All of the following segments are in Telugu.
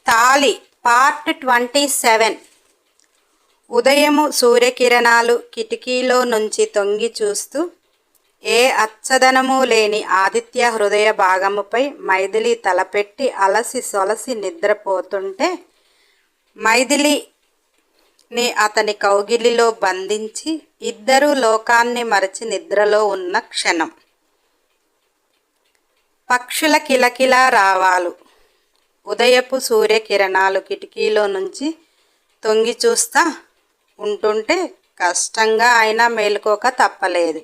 తాళి పార్ట్ 27. ఉదయము సూర్యకిరణాలు కిటికీలో నుంచి తొంగి చూస్తూ ఏ అచ్చదనము లేని ఆదిత్య హృదయ భాగముపై మైథిలి తలపెట్టి అలసి సొలసి నిద్రపోతుంటే మైథిలిని అతని కౌగిలిలో బంధించి ఇద్దరూ లోకాన్ని మరచి నిద్రలో ఉన్న క్షణం. పక్షుల కిలకిలా రావాలు. ఉదయపు సూర్యకిరణాలు కిటికీలో నుంచి తొంగి చూస్తా ఉంటుంటే కష్టంగా అయినా మేలుకోక తప్పలేదు.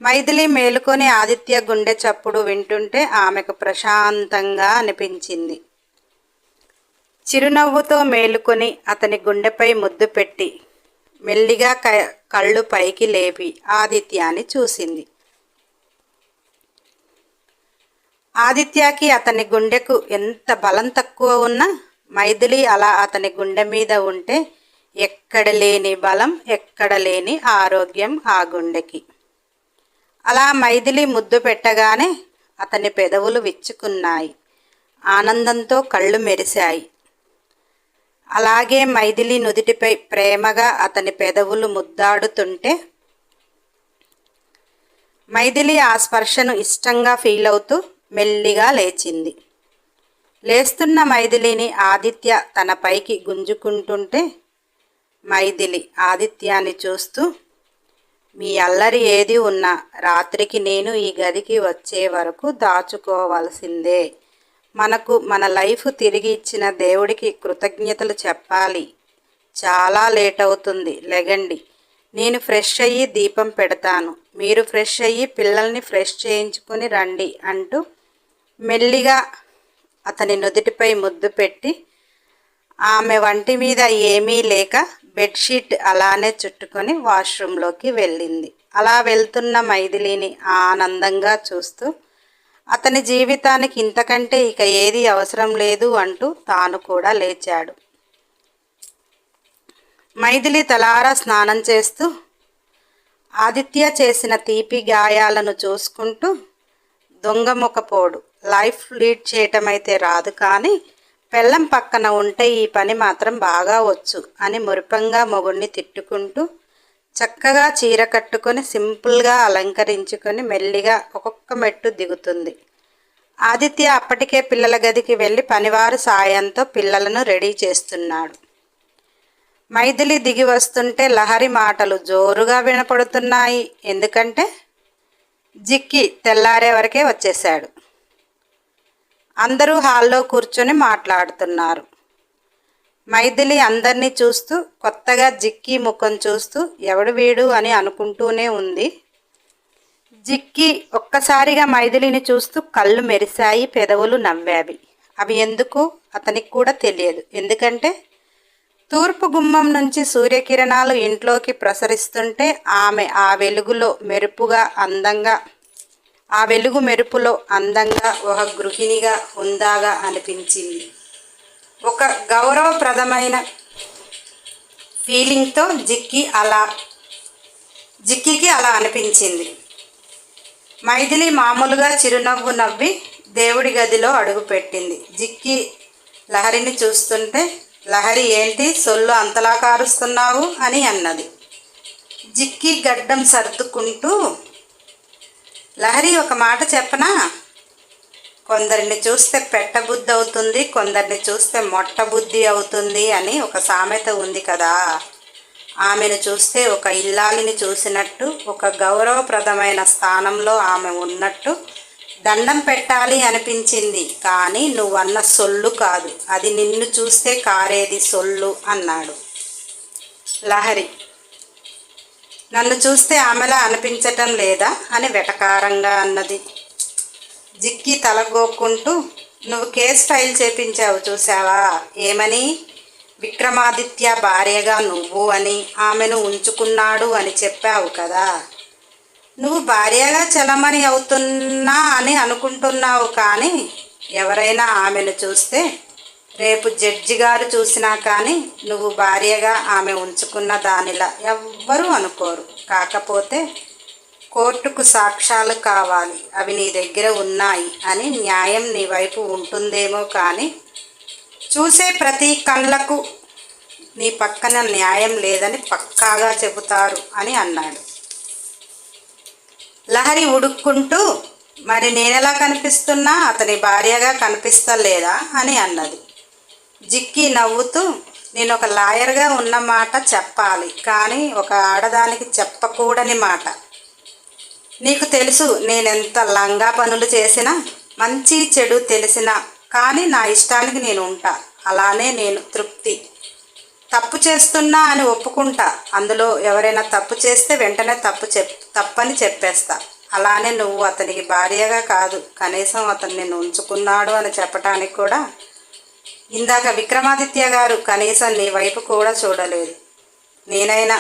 మైథిలి మేలుకొని ఆదిత్య గుండె చప్పుడు వింటుంటే ఆమెకు ప్రశాంతంగా అనిపించింది. చిరునవ్వుతో మేలుకొని అతని గుండెపై ముద్దు పెట్టి మెల్లిగా కళ్ళు పైకి లేపి ఆదిత్యాని చూసింది. ఆదిత్యకి అతని గుండెకు ఎంత బలం తక్కువ ఉన్నా మైథిలి అలా అతని గుండె మీద ఉంటే ఎక్కడ లేని బలం, ఎక్కడ లేని ఆరోగ్యం ఆ గుండెకి. అలా మైథిలి ముద్దు పెట్టగానే అతని పెదవులు విచ్చుకున్నాయి. ఆనందంతో కళ్ళు మెరిశాయి. అలాగే మైథిలి నుదిటిపై ప్రేమగా అతని పెదవులు ముద్దాడుతుంటే మైథిలి ఆ స్పర్శను ఇష్టంగా ఫీల్ అవుతూ మెల్లిగా లేచింది. లేస్తున్న మైథిలిని ఆదిత్య తన పైకి గుంజుకుంటుంటే మైథిలి ఆదిత్యాన్ని చూస్తూ, మీ అల్లరి ఏది ఉన్నా రాత్రికి నేను ఈ గదికి వచ్చే వరకు దాచుకోవాల్సిందే. మనకు మన లైఫ్ తిరిగి ఇచ్చిన దేవుడికి కృతజ్ఞతలు చెప్పాలి. చాలా లేట్ అవుతుంది, లెగండి. నేను ఫ్రెష్ అయ్యి దీపం పెడతాను, మీరు ఫ్రెష్ అయ్యి పిల్లల్ని ఫ్రెష్ చేయించుకొని రండి అంటూ మెల్లిగా అతని నుదుటిపై ముద్దు పెట్టి ఆమె వంటి మీద ఏమీ లేక బెడ్షీట్ అలానే చుట్టుకొని వాష్రూంలోకి వెళ్ళింది. అలా వెళ్తున్న మైథిలిని ఆనందంగా చూస్తూ అతని జీవితానికి ఇంతకంటే ఇక ఏది అవసరం లేదు అంటూ తాను కూడా లేచాడు. మైథిలి తలారా స్నానం చేస్తూ ఆదిత్య చేసిన తీపి గాయాలను చూసుకుంటూ, దొంగముఖపోడు, లైఫ్ లీడ్ చేయటమైతే రాదు కానీ పెళ్ళం పక్కన ఉంటే ఈ పని మాత్రం బాగా వచ్చు అని మురిపంగా మొగుడిని తిట్టుకుంటూ చక్కగా చీర కట్టుకొని సింపుల్గా అలంకరించుకొని మెల్లిగా ఒక్కొక్క మెట్టు దిగుతుంది. ఆదిత్య అప్పటికే పిల్లల గదికి వెళ్ళి పనివారు సాయంతో పిల్లలను రెడీ చేస్తున్నాడు. మైథిలి దిగి వస్తుంటే లహరి మాటలు జోరుగా వినపడుతున్నాయి. ఎందుకంటే జిక్కి తెల్లారే వరకే వచ్చేశాడు. అందరూ హాల్లో కూర్చొని మాట్లాడుతున్నారు. మైథిలి అందరినీ చూస్తూ కొత్తగా జిక్కి ముఖం చూస్తూ ఎవడు వీడు అని అనుకుంటూనే ఉంది. జిక్కి ఒక్కసారిగా మైథిలిని చూస్తూ కళ్ళు మెరిశాయి, పెదవులు నవ్వావి. అవి ఎందుకు అతనికి కూడా తెలియదు. ఎందుకంటే తూర్పు గుమ్మం నుంచి సూర్యకిరణాలు ఇంట్లోకి ప్రసరిస్తుంటే ఆమె ఆ వెలుగులో మెరుపుగా అందంగా ఆ వెలుగు మెరుపులో అందంగా ఒక గృహిణిగా హుందాగా అనిపించింది. ఒక గౌరవప్రదమైన ఫీలింగ్తో జిక్కికి అలా అనిపించింది. మైథిలి మామూలుగా చిరునవ్వు నవ్వి దేవుడి గదిలో అడుగుపెట్టింది. జిక్కి లహరిని చూస్తుంటే, లహరి ఏంటి సొల్లు అంతలా కారుస్తున్నావు అని అన్నది. జిక్కి గడ్డం సర్దుకుంటూ, లహరి ఒక మాట చెప్పనా, కొందరిని చూస్తే పెట్టబుద్ధి అవుతుంది, కొందరిని చూస్తే మొట్ట బుద్ధి అవుతుంది అని ఒక సామెత ఉంది కదా. ఆమెను చూస్తే ఒక ఇల్లాలిని చూసినట్టు, ఒక గౌరవప్రదమైన స్థానంలో ఆమె ఉన్నట్టు దండం పెట్టాలి అనిపించింది. కానీ నువ్వన్న సొల్లు కాదు, అది నిన్ను చూస్తే కారేది సొల్లు అన్నాడు లహరి. నన్ను చూస్తే ఆమెలా అనిపించటం లేదా అని వెటకారంగా అన్నది. జిక్కి తలగోక్కుంటూ, నువ్వు కేసు ఫైల్ చేపించావు చూసావా, ఏమని? విక్రమాదిత్య భార్యగా నువ్వు అని, ఆమెను ఉంచుకున్నాడు అని చెప్పావు కదా. నువ్వు భార్యగా చలమణి అవుతున్నా అని అనుకుంటున్నావు, కానీ ఎవరైనా ఆమెను చూస్తే, రేపు జడ్జి గారు చూసినా కానీ నువ్వు భార్యగా ఆమె ఉంచుకున్న దానిలా ఎవ్వరూ అనుకోరు. కాకపోతే కోర్టుకు సాక్ష్యాలు కావాలి, అవి నీ దగ్గర ఉన్నాయి అని న్యాయం నీ వైపు ఉంటుందేమో, కానీ చూసే ప్రతి కళ్ళకు నీ పక్కన న్యాయం లేదని పక్కాగా చెబుతారు అని అన్నాడు. లహరి ఉడుక్కుంటూ, మరి నేనెలా కనిపిస్తున్నా అతని భార్యగా కనిపిస్తలేదా అని అన్నది. జిక్కి నవ్వుతూ, నేను ఒక లాయర్గా ఉన్న మాట చెప్పాలి, కానీ ఒక ఆడదానికి చెప్పకూడని మాట. నీకు తెలుసు, నేనెంత లంగా పనులు చేసినా, మంచి చెడు తెలిసినా కానీ నా ఇష్టానికి నేను ఉంటా. అలానే నేను తృప్తి. తప్పు చేస్తున్నా అని ఒప్పుకుంటా. అందులో ఎవరైనా తప్పు చేస్తే వెంటనే తప్పని చెప్పేస్తా. అలానే నువ్వు అతనికి భార్యగా కాదు, కనీసం అతను నిన్ను ఉంచుకున్నాడు అని చెప్పడానికి కూడా ఇందాక విక్రమాదిత్య గారు కనీసం నీ వైపు కూడా చూడలేదు. నేనైనా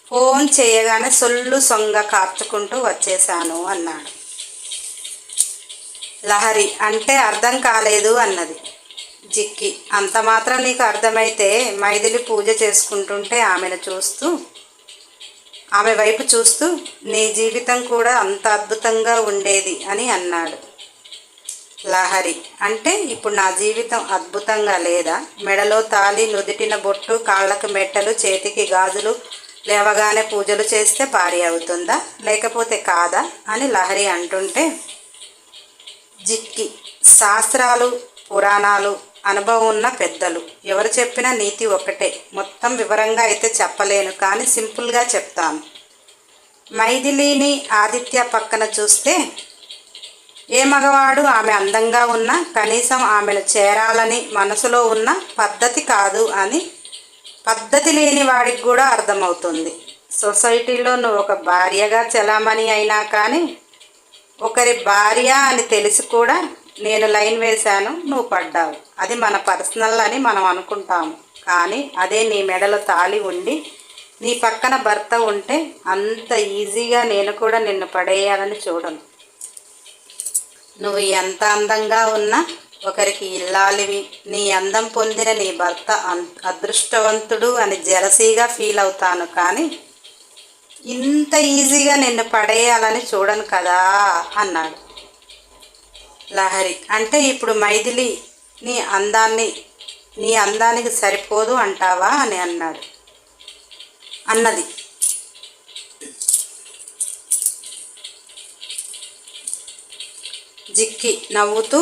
ఫోన్ చేయగానే సొల్లు సొంగ కార్చుకుంటూ వచ్చేశాను అన్నాడు. లహరి అంటే అర్థం కాలేదు అన్నది. జిక్కి, అంత మాత్రం నీకు అర్థమైతే మైథిలి పూజ చేసుకుంటుంటే ఆమె వైపు చూస్తూ నీ జీవితం కూడా అంత అద్భుతంగా ఉండేది అని అన్నాడు. లహరి అంటే ఇప్పుడు నా జీవితం అద్భుతంగా లేదా? మెడలో తాళి, నుదిటిన బొట్టు, కాళ్ళకు మెట్టలు, చేతికి గాజులు, లేవగానే పూజలు చేస్తే భార్య అవుతుందా, లేకపోతే కాదా అని లహరి అంటుంటే, జిక్కి, శాస్త్రాలు, పురాణాలు, అనుభవం ఉన్న పెద్దలు ఎవరు చెప్పినా నీతి ఒక్కటే. మొత్తం వివరంగా అయితే చెప్పలేను, కానీ సింపుల్గా చెప్తాను. మైథిలిని ఆదిత్య పక్కన చూస్తే ఏ మగవాడు ఆమె అందంగా ఉన్నా కనీసం ఆమెను చేరాలని మనసులో ఉన్న పద్ధతి కాదు అని పద్ధతి లేని వాడికి కూడా అర్థమవుతుంది. సొసైటీలో నువ్వు ఒక భార్యగా చలామణి అయినా కానీ ఒకరి భార్య అని తెలిసి కూడా నేను లైన్ వేశాను, నువ్వు పడ్డావు. అది మన పర్సనల్ అని మనం అనుకుంటాము, కానీ అదే నీ మెడలో తాళి ఉండి నీ పక్కన భర్త ఉంటే అంత ఈజీగా నేను కూడా నిన్ను పడేయాలని చూడను. నువ్వు ఎంత అందంగా ఉన్నా ఒకరికి ఇల్లాలివి. నీ అందం పొందిన నీ భర్త అదృష్టవంతుడు అని జెలసీగా ఫీల్ అవుతాను, కానీ ఇంత ఈజీగా నిన్ను పడేయాలని చూడను కదా అన్నాడు. లహరి అంటే ఇప్పుడు మైథిలి నీ అందానికి సరిపోదు అంటావా అని అన్నది. జిక్కి నవ్వుతూ,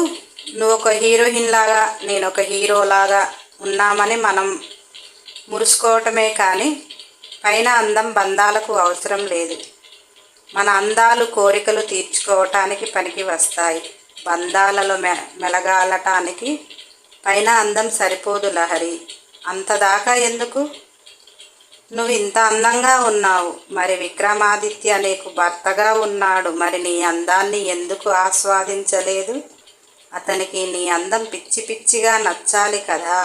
నువ్వు ఒక హీరోయిన్ లాగా నేను ఒక హీరోలాగా ఉన్నామని మనం మురుసుకోవటమే కానీ పైన అందం బంధాలకు అవసరం లేదు. మన అందాలు కోరికలు తీర్చుకోవటానికి పనికి వస్తాయి. బంధాలలో మెలగాలటానికి పైన అందం సరిపోదు లహరి. అంతదాకా ఎందుకు? నువ్వు ఇంత అందంగా ఉన్నావు, మరి విక్రమాదిత్య నీకు భర్తగా ఉన్నాడు, మరి నీ అందాన్ని ఎందుకు ఆస్వాదించలేదు? అతనికి నీ అందం పిచ్చి పిచ్చిగా నచ్చాలి కదా.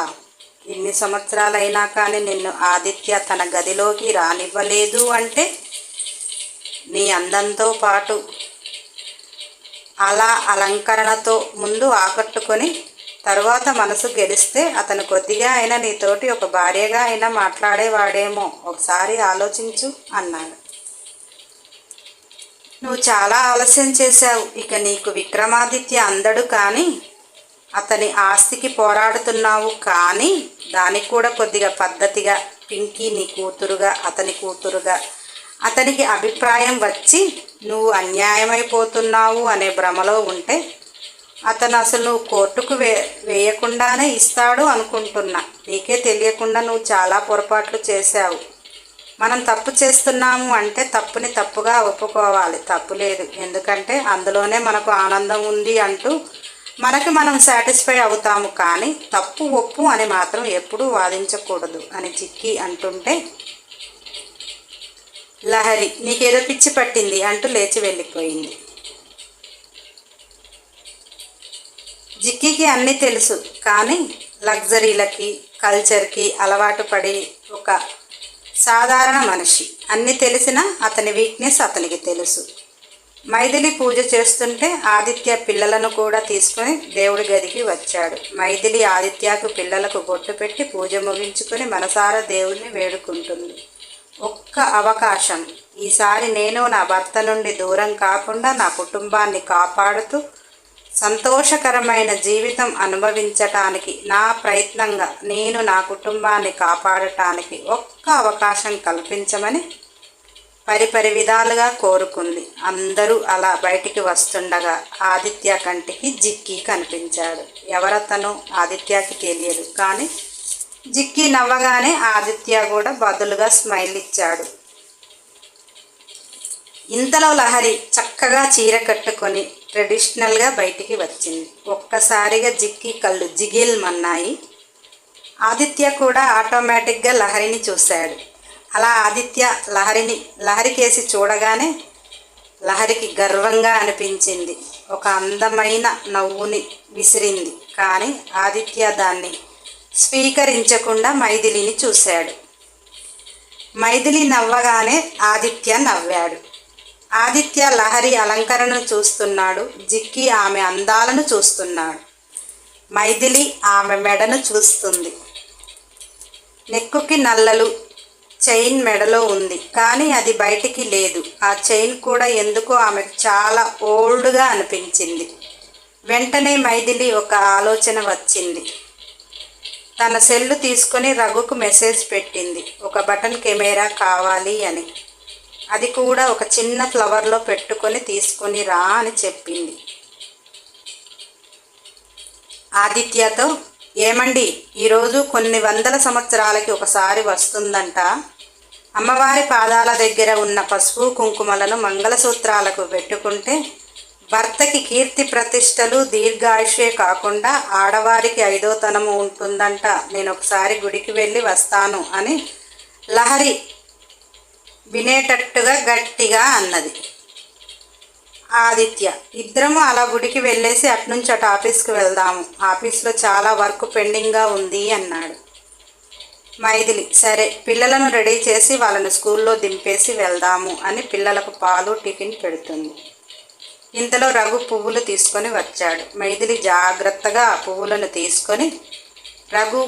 ఇన్ని సంవత్సరాలైనా కానీ నిన్ను ఆదిత్య తన గదిలోకి రానివ్వలేదు అంటే నీ అందంతో పాటు అలా అలంకరణతో ముందు ఆకట్టుకొని తరువాత మనసు గెలిస్తే అతను కొద్దిగా అయినా నీతోటి ఒక భార్యగా అయినా మాట్లాడేవాడేమో, ఒకసారి ఆలోచించు అన్నాడు. నువ్వు చాలా ఆలస్యం చేశావు. ఇక నీకు విక్రమాదిత్య అందడు కానీ అతని ఆస్తికి పోరాడుతున్నావు, కానీ దానికి కూడా కొద్దిగా పద్ధతిగా పింకీ నీ కూతురుగా అతని కూతురుగా అతనికి అభిప్రాయం వచ్చి నువ్వు అన్యాయమైపోతున్నావు అనే భ్రమలో ఉంటే అతను అసలు నువ్వు కోర్టుకు వేయకుండానే ఇస్తాడు అనుకుంటున్నా. నీకే తెలియకుండా నువ్వు చాలా పొరపాట్లు చేశావు. మనం తప్పు చేస్తున్నాము అంటే తప్పుని తప్పుగా ఒప్పుకోవాలి, తప్పు లేదు. ఎందుకంటే అందులోనే మనకు ఆనందం ఉంది అంటూ మనకి మనం సాటిస్ఫై అవుతాము, కానీ తప్పు ఒప్పు అని మాత్రం ఎప్పుడూ వాదించకూడదు అని జిక్కి అంటుంటే, లహరి నీకేదో పిచ్చి పట్టింది అంటూ లేచి వెళ్ళిపోయింది. జిక్కికి అన్నీ తెలుసు, కానీ లగ్జరీలకి కల్చర్కి అలవాటు పడి ఒక సాధారణ మనిషి. అన్నీ తెలిసినా అతని వీక్నెస్ అతనికి తెలుసు. మైథిలి పూజ చేస్తుంటే ఆదిత్య పిల్లలను కూడా తీసుకొని దేవుడి గదికి వచ్చాడు. మైథిలి ఆదిత్యకు పిల్లలకు బొట్టు పెట్టి పూజ ముగించుకొని మనసారా దేవుడిని వేడుకుంటుంది. ఒక్క అవకాశం, ఈసారి నేను నా భర్త నుండి దూరం కాకుండా నా కుటుంబాన్ని కాపాడుతూ సంతోషకరమైన జీవితం అనుభవించటానికి నా ప్రయత్నంగా నేను నా కుటుంబాన్ని కాపాడటానికి ఒక్క అవకాశం కల్పించమని పరిపరి విధాలుగా కోరుకుంది. అందరూ అలా బయటికి వస్తుండగా ఆదిత్య కంటికి జిక్కి కనిపించాడు. ఎవరతను ఆదిత్యకి తెలియదు, కానీ జిక్కి నవ్వగానే ఆదిత్య కూడా బదులుగా స్మైల్ ఇచ్చాడు. ఇంతలో లహరి చక్కగా చీర కట్టుకొని ట్రెడిషనల్గా బయటికి వచ్చింది. ఒక్కసారిగా జిక్కి కళ్ళు జిగిల్మన్నాయి. ఆదిత్య కూడా ఆటోమేటిక్గా లహరిని చూశాడు. అలా ఆదిత్య లహరికేసి చూడగానే లహరికి గర్వంగా అనిపించింది. ఒక అందమైన నవ్వుని విసిరింది. కానీ ఆదిత్య దాన్ని స్వీకరించకుండా మైథిలిని చూశాడు. మైథిలి నవ్వగానే ఆదిత్య నవ్వాడు. ఆదిత్య లహరి అలంకరణను చూస్తున్నాడు. జిక్కి ఆమె అందాలను చూస్తున్నాడు. మైథిలి ఆమె మెడను చూస్తుంది. నెక్కుకి నల్లలు చైన్ మెడలో ఉంది, కానీ అది బయటికి లేదు. ఆ చైన్ కూడా ఎందుకో ఆమెకు చాలా ఓల్డ్గా అనిపించింది. వెంటనే మైథిలి ఒక ఆలోచన వచ్చింది. తన సెల్లు తీసుకొని రఘుకు మెసేజ్ పెట్టింది, ఒక బటన్ కెమెరా కావాలి అని. అది కూడా ఒక చిన్న ఫ్లవర్లో పెట్టుకొని తీసుకొని రా అని చెప్పింది. ఆదిత్యతో, ఏమండి, ఈరోజు కొన్ని వందల సంవత్సరాలకి ఒకసారి వస్తుందంట. అమ్మవారి పాదాల దగ్గర ఉన్న పసుపు కుంకుమలను మంగళసూత్రాలకు పెట్టుకుంటే భర్తకి కీర్తి ప్రతిష్టలు దీర్ఘాయుషే కాకుండా ఆడవారికి 5వ తనము ఉంటుందంట. నేను ఒకసారి గుడికి వెళ్ళి వస్తాను అని లహరి వినేటట్టుగా గట్టిగా అన్నది. ఆదిత్య, ఇద్దరము అలా గుడికి వెళ్ళేసి అటునుంచి అటు ఆఫీస్కి వెళ్దాము, ఆఫీస్లో చాలా వర్క్ పెండింగ్గా ఉంది అన్నాడు. మైథిలి, సరే, పిల్లలను రెడీ చేసి వాళ్ళని స్కూల్లో దింపేసి వెళ్దాము అని పిల్లలకు పాలు టిఫిన్ పెడుతుంది. ఇంతలో రఘు పువ్వులు తీసుకొని వచ్చాడు. మైథిలి జాగ్రత్తగా ఆ పువ్వులను తీసుకొని, రఘు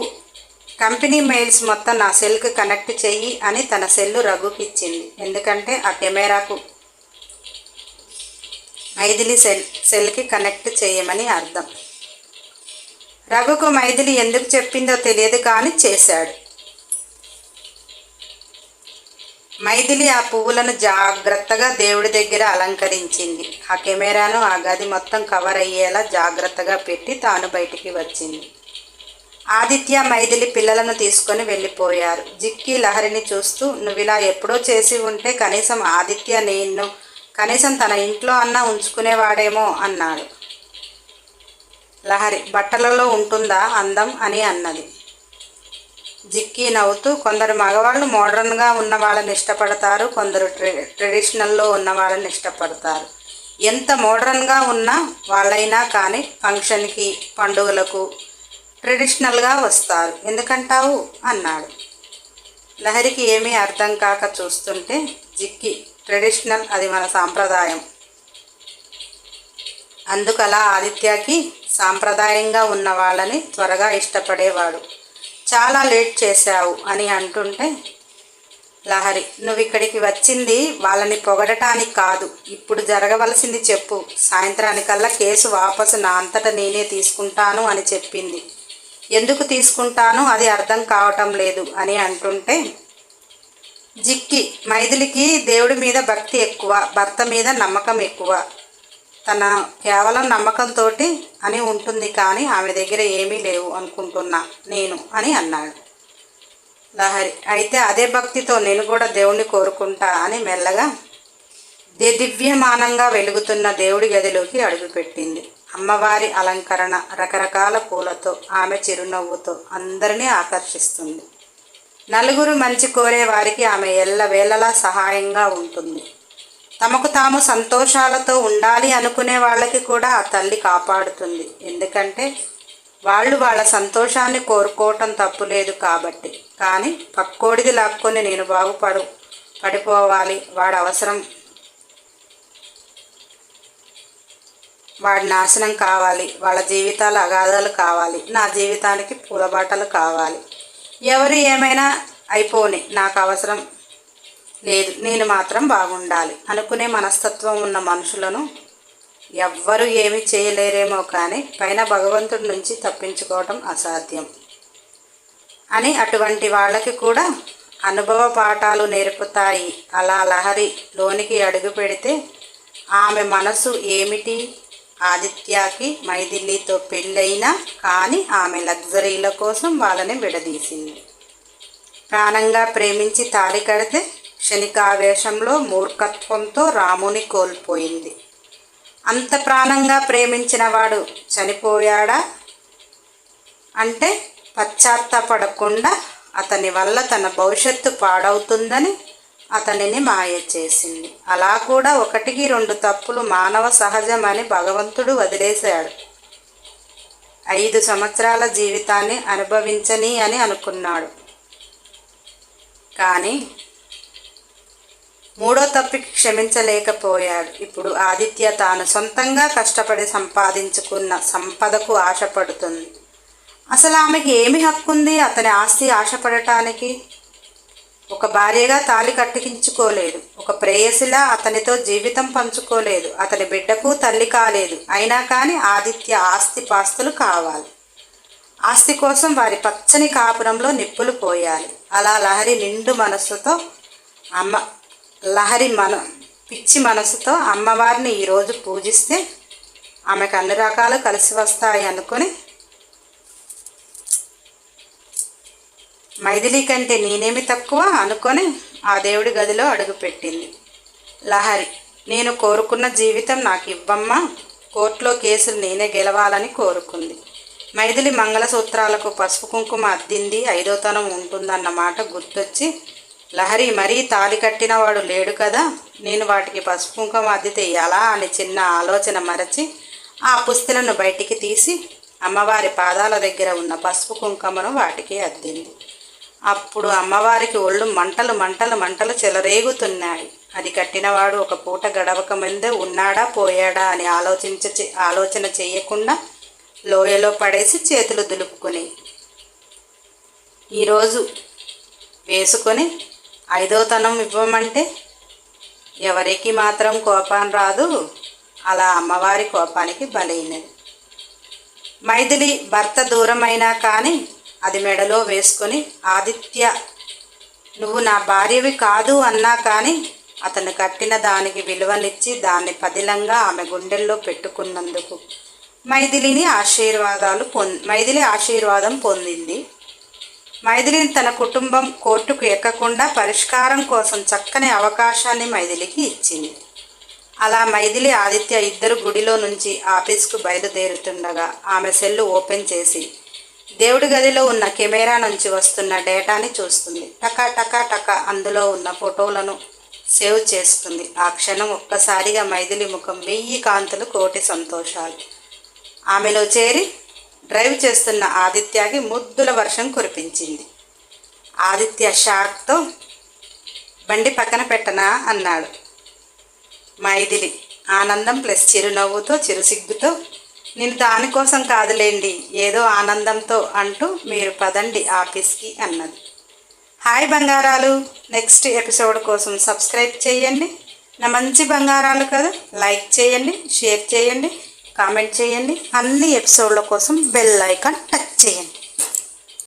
కంపెనీ మెయిల్స్ మొత్తం నా సెల్కి కనెక్ట్ చెయ్యి అని తన సెల్లు రఘుకి ఇచ్చింది. ఎందుకంటే ఆ కెమెరాకు మైథిలి సెల్కి కనెక్ట్ చేయమని అర్థం. రఘుకు మైథిలి ఎందుకు చెప్పిందో తెలియదు, కానీ చేశాడు. మైథిలి ఆ పువ్వులను జాగ్రత్తగా దేవుడి దగ్గర అలంకరించింది. ఆ కెమెరాను ఆ గది మొత్తం కవర్ అయ్యేలా జాగ్రత్తగా పెట్టి తాను బయటికి వచ్చింది. ఆదిత్య మైథిలి పిల్లలను తీసుకొని వెళ్ళిపోయారు. జిక్కి లహరిని చూస్తూ, నువ్విలా ఎప్పుడో చేసి ఉంటే కనీసం ఆదిత్య నిన్ను కనీసం తన ఇంట్లో అన్నా ఉంచుకునేవాడేమో అన్నాడు. లహరి, బట్టలలో ఉంటుందా అందం అని అన్నది. జిక్కి నవ్వుతూ, కొందరు మగవాళ్ళు మోడర్న్గా ఉన్న వాళ్ళని ఇష్టపడతారు, కొందరు ట్రెడిషనల్లో ఉన్న వాళ్ళని ఇష్టపడతారు. ఎంత మోడర్న్గా ఉన్న వాళ్ళైనా కానీ ఫంక్షన్కి పండుగలకు ట్రెడిషనల్గా వస్తారు, ఎందుకంటావు అన్నాడు. లహరికి ఏమీ అర్థం కాక చూస్తుంటే జిక్కి, ట్రెడిషనల్, అది మన సాంప్రదాయం. అందుకలా ఆదిత్యకి సాంప్రదాయంగా ఉన్న వాళ్ళని త్వరగా ఇష్టపడేవాడు. చాలా లేట్ చేశావు అని అంటుంటే లహరి, నువ్వు ఇక్కడికి వచ్చింది వాళ్ళని పొగడటానికి కాదు, ఇప్పుడు జరగవలసింది చెప్పు. సాయంత్రానికల్లా కేసు వాపసు నా అంతటా నేనే తీసుకుంటాను అని చెప్పింది. ఎందుకు తీసుకుంటాను అది అర్థం కావటం లేదు అని అంటుంటే జిక్కి, మైథిలికి దేవుడి మీద భక్తి ఎక్కువ, భర్త మీద నమ్మకం ఎక్కువ. తన కేవలం నమ్మకంతో అని ఉంటుంది, కానీ ఆమె దగ్గర ఏమీ లేవు అనుకుంటున్నా నేను అని అన్నాడు. లహరి, అయితే అదే భక్తితో నేను కూడా దేవుణ్ణి కోరుకుంటా అని మెల్లగా దివ్యమానంగా వెలుగుతున్న దేవుడి గదిలోకి అడుగుపెట్టింది. అమ్మవారి అలంకరణ రకరకాల పూలతో, ఆమె చిరునవ్వుతో అందరినీ ఆకర్షిస్తుంది. నలుగురు మంచి కోరే వారికి ఆమె ఎల్లవేళలా సహాయంగా ఉంటుంది. తమకు తాము సంతోషాలతో ఉండాలి అనుకునే వాళ్ళకి కూడా ఆ తల్లి కాపాడుతుంది. ఎందుకంటే వాళ్ళు వాళ్ళ సంతోషాన్ని కోరుకోవటం తప్పులేదు కాబట్టి. కానీ పక్కోడిది లాక్కొని నేను పడిపోవాలి, వాడి నాశనం కావాలి, వాళ్ళ జీవితాలు అగాధాలు కావాలి, నా జీవితానికి పూలబాటలు కావాలి, ఎవరు ఏమైనా అయిపోని, నాకు అవసరం లేదు, నేను మాత్రం బాగుండాలి అనుకునే మనస్తత్వం ఉన్న మనుషులను ఎవ్వరూ ఏమీ చేయలేరేమో కానీ పైన భగవంతుడి నుంచి తప్పించుకోవటం అసాధ్యం అని అటువంటి వాళ్ళకి కూడా అనుభవ పాఠాలు నేర్పుతాయి. అలా లహరి లోనికి అడుగు పెడితే ఆమె మనసు ఏమిటి? ఆదిత్యకి మైథిలితో పెళ్ళైనా కానీ ఆమె లగ్జరీల కోసం వాళ్ళని విడదీసింది. ప్రాణంగా ప్రేమించి తాళి కడితే క్షణికావేశంలో మూర్ఖత్వంతో రాముని కోల్పోయింది. అంత ప్రాణంగా ప్రేమించిన వాడు చనిపోయాడా అంటే పశ్చాత్తాపడకుండా అతని వల్ల తన భవిష్యత్తు పాడవుతుందని అతనిని మాయ చేసింది. అలా కూడా 1-2 తప్పులు మానవ సహజమని భగవంతుడు వదిలేశాడు. 5 సంవత్సరాల జీవితాన్ని అనుభవించని అని అనుకున్నాడు. కానీ 3వ తప్పుకి క్షమించలేకపోయాడు. ఇప్పుడు ఆదిత్య తాను సొంతంగా కష్టపడి సంపాదించుకున్న సంపదకు ఆశపడుతుంది. అసలు ఆమెకి ఏమి హక్కుంది అతని ఆస్తి ఆశపడటానికి? ఒక భార్యగా తాళి కట్టించుకోలేదు, ఒక ప్రేయసిలా అతనితో జీవితం పంచుకోలేదు, అతని బిడ్డకు తల్లి కాలేదు. అయినా కానీ ఆదిత్య ఆస్తి పాస్తులు కావాలి. ఆస్తి కోసం వారి పచ్చని కాపురంలో నిప్పులు పోయాలి. అలా లహరి నిండు మనస్సుతో పిచ్చి మనసుతో అమ్మవారిని ఈరోజు పూజిస్తే ఆమెకు అన్ని రకాలు కలిసి వస్తాయి అనుకుని మైథిలి కంటే నేనేమి తక్కువ అనుకొని ఆ దేవుడి గదిలో అడుగుపెట్టింది. లహరి, నేను కోరుకున్న జీవితం నాకు ఇవ్వమ్మా, కోర్టులో కేసులు నేనే గెలవాలని కోరుకుంది. మైథిలి మంగళసూత్రాలకు పసుపు కుంకుమ అద్దింది. 5వతనం ఉంటుందన్నమాట గుర్తొచ్చి, లహరి మరీ తాళి కట్టినవాడు లేడు కదా, నేను వాటికి పసుపు కుంకుమ అద్దితే ఎలా అని చిన్న ఆలోచన మరచి ఆ పుస్తలను బయటికి తీసి అమ్మవారి పాదాల దగ్గర ఉన్న పసుపు కుంకుమను వాటికి అద్దింది. అప్పుడు అమ్మవారికి ఒళ్ళు మంటలు చెలరేగుతున్నాయి. అది కట్టినవాడు ఒక పూట గడవక ముందే ఉన్నాడా పోయాడా అని ఆలోచన చేయకుండా లోయలో పడేసి చేతులు దులుపుకొని ఈరోజు వేసుకొని 5వతనం ఇవ్వమంటే ఎవరికి మాత్రం కోపం రాదు. అలా అమ్మవారి కోపానికి బలైనది. మైథిలి భర్త దూరమైనా కానీ అది మెడలో వేసుకొని, ఆదిత్య నువ్వు నా భార్యవి కాదు అన్నా కానీ అతను కట్టిన దానికి విలువనిచ్చి దాన్ని పదిలంగా ఆమె గుండెల్లో పెట్టుకున్నందుకు మైథిలి ఆశీర్వాదం పొందింది. మైథిలిని తన కుటుంబం కోర్టుకు ఎక్కకుండా పరిష్కారం కోసం చక్కని అవకాశాన్ని మైథిలికి ఇచ్చింది. అలా మైథిలి ఆదిత్య ఇద్దరు గుడిలో నుంచి ఆఫీస్కు బయలుదేరుతుండగా ఆమె సెల్లు ఓపెన్ చేసి దేవుడి గదిలో ఉన్న కెమెరా నుంచి వస్తున్న డేటాని చూస్తుంది. టకా టకా టకా అందులో ఉన్న ఫోటోలను సేవ్ చేసుకుంది. ఆ క్షణం ఒక్కసారిగా మైథిలి ముఖం 1000 కాంతులు, కోటి సంతోషాలు. ఆమెలో చేరి డ్రైవ్ చేస్తున్న ఆదిత్యకి ముద్దుల వర్షం కురిపించింది. ఆదిత్య షాక్తో బండి పక్కన పెట్టనా అన్నాడు. మైథిలి ఆనందం ప్లస్ చిరునవ్వుతో చిరుసిగ్గుతో నేను దానికోసం కాదులేండి, ఏదో ఆనందంతో అంటూ మీరు పదండి ఆఫీస్కి అన్నది. హాయ్ బంగారాలు, నెక్స్ట్ ఎపిసోడ్ కోసం సబ్స్క్రైబ్ చేయండి. నా మంచి బంగారాలు కదా, లైక్ చేయండి, షేర్ చేయండి, కామెంట్ చేయండి. అన్ని ఎపిసోడ్ల కోసం బెల్ ఐకాన్ టచ్ చేయండి.